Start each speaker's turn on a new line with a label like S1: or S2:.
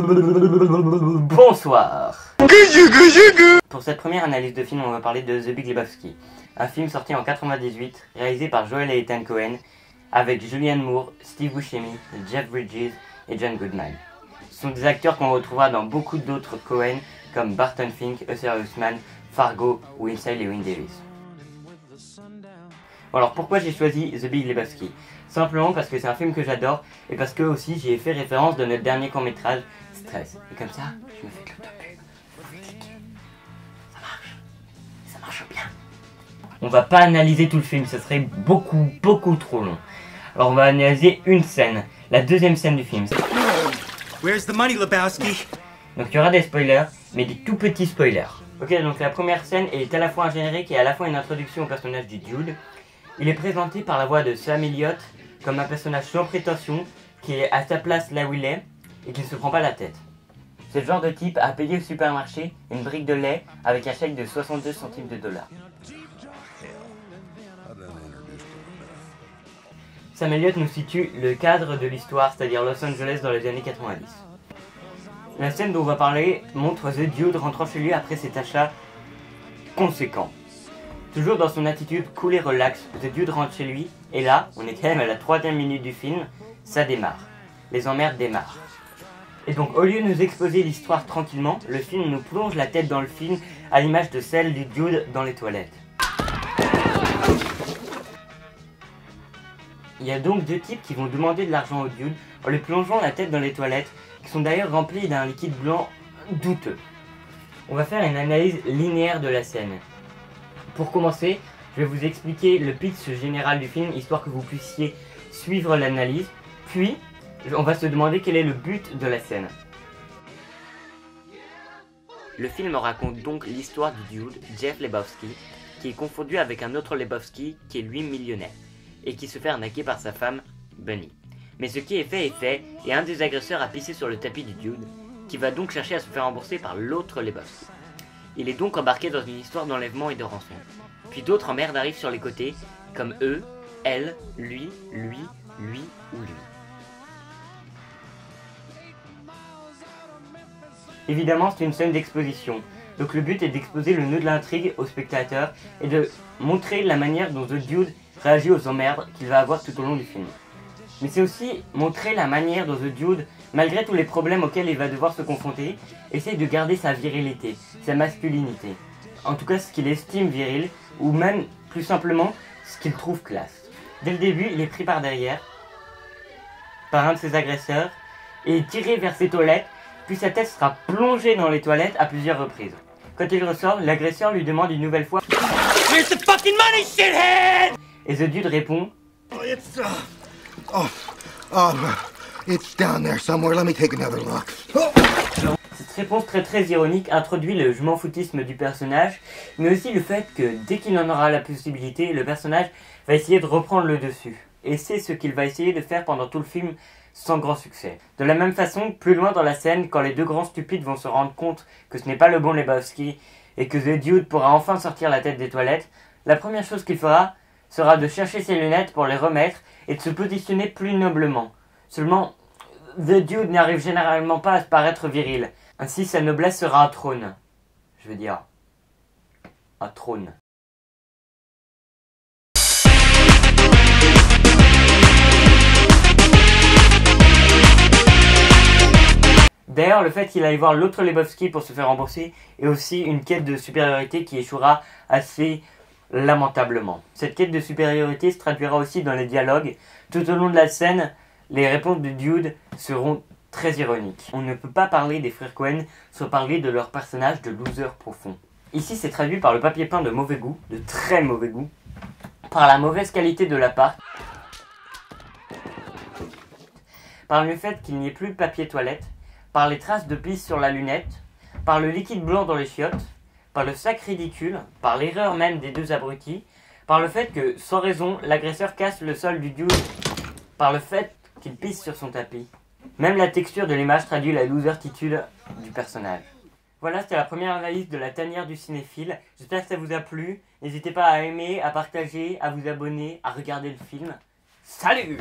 S1: Bonsoir. Pour cette première analyse de film, on va parler de The Big Lebowski, un film sorti en 98, réalisé par Joel et Ethan Coen, avec Julianne Moore, Steve Buscemi, Jeff Bridges et John Goodman. Ce sont des acteurs qu'on retrouvera dans beaucoup d'autres Coen, comme Barton Fink, A Serious Man, Fargo ou Inside Llewyn Davis. Bon, alors pourquoi j'ai choisi The Big Lebowski? Simplement parce que c'est un film que j'adore et parce que aussi j'y ai fait référence de notre dernier court-métrage, Stress. Et comme ça, je me fais de l'autopub. Vous pouvez cliquer. Ça marche bien. On va pas analyser tout le film, ça serait beaucoup trop long. Alors on va analyser une scène, la deuxième scène du film.
S2: Where's the money, Lebowski?
S1: Donc il y aura des spoilers, mais des tout petits spoilers. Ok, donc la première scène est à la fois un générique et à la fois une introduction au personnage du Dude. Il est présenté par la voix de Sam Elliott comme un personnage sans prétention qui est à sa place là où il est et qui ne se prend pas la tête. C'est le genre de type à payer au supermarché une brique de lait avec un chèque de 62 centimes de dollars. Sam Elliott nous situe le cadre de l'histoire, c'est-à-dire Los Angeles dans les années 90. La scène dont on va parler montre The Dude rentrant chez lui après cet achat conséquent. Toujours dans son attitude cool et relax, The Dude rentre chez lui, et là, on est quand même à la 3e minute du film, ça démarre. Les emmerdes démarrent. Et donc, au lieu de nous exposer l'histoire tranquillement, le film nous plonge la tête dans le film à l'image de celle du Dude dans les toilettes. Il y a donc deux types qui vont demander de l'argent au Dude en lui plongeant la tête dans les toilettes, qui sont d'ailleurs remplies d'un liquide blanc douteux. On va faire une analyse linéaire de la scène. Pour commencer, je vais vous expliquer le pitch général du film, histoire que vous puissiez suivre l'analyse. Puis, on va se demander quel est le but de la scène. Le film raconte donc l'histoire du Dude, Jeff Lebowski, qui est confondu avec un autre Lebowski qui est lui millionnaire, et qui se fait arnaquer par sa femme, Bunny. Mais ce qui est fait, et un des agresseurs a pissé sur le tapis du Dude, qui va donc chercher à se faire rembourser par l'autre Lebowski. Il est donc embarqué dans une histoire d'enlèvement et de rançon. Puis d'autres emmerdes arrivent sur les côtés, comme eux, elle, lui ou lui. Évidemment, c'est une scène d'exposition. Donc le but est d'exposer le nœud de l'intrigue au spectateur et de montrer la manière dont The Dude réagit aux emmerdes qu'il va avoir tout au long du film. Mais c'est aussi montrer la manière dont The Dude, malgré tous les problèmes auxquels il va devoir se confronter, essaye de garder sa virilité, sa masculinité. En tout cas, ce qu'il estime viril, ou même, plus simplement, ce qu'il trouve classe. Dès le début, il est pris par derrière, par un de ses agresseurs, et tiré vers ses toilettes, puis sa tête sera plongée dans les toilettes à plusieurs reprises. Quand il ressort, l'agresseur lui demande une nouvelle fois « Where's the fucking money, shithead ?» Et The Dude répond
S3: It's down there somewhere. Let me take another look.
S1: Cette réponse très ironique introduit le je m'en foutisme du personnage, mais aussi le fait que dès qu'il en aura la possibilité, le personnage va essayer de reprendre le dessus. Et c'est ce qu'il va essayer de faire pendant tout le film sans grand succès. De la même façon, plus loin dans la scène, quand les deux grands stupides vont se rendre compte que ce n'est pas le bon Lebowski et que The Dude pourra enfin sortir la tête des toilettes, la première chose qu'il fera sera de chercher ses lunettes pour les remettre et de se positionner plus noblement. Seulement, The Dude n'arrive généralement pas à se paraître viril. Ainsi, sa noblesse sera un trône. Je veux dire, un trône. D'ailleurs, le fait qu'il aille voir l'autre Lebowski pour se faire rembourser est aussi une quête de supériorité qui échouera assez lamentablement. Cette quête de supériorité se traduira aussi dans les dialogues. Tout au long de la scène, les réponses de Dude seront très ironiques. On ne peut pas parler des frères Coen sans parler de leur personnage de loser profond. Ici, c'est traduit par le papier peint de mauvais goût, de très mauvais goût, par la mauvaise qualité de la pâte, par le fait qu'il n'y ait plus de papier toilette, par les traces de pisse sur la lunette, par le liquide blanc dans les chiottes, par le sac ridicule, par l'erreur même des deux abrutis, par le fait que, sans raison, l'agresseur casse le sol du Dude, par le fait qu'il pisse sur son tapis. Même la texture de l'image traduit la losertitude du personnage. Voilà, c'était la première analyse de la tanière du cinéphile. J'espère que ça vous a plu. N'hésitez pas à aimer, à partager, à vous abonner, à regarder le film. Salut!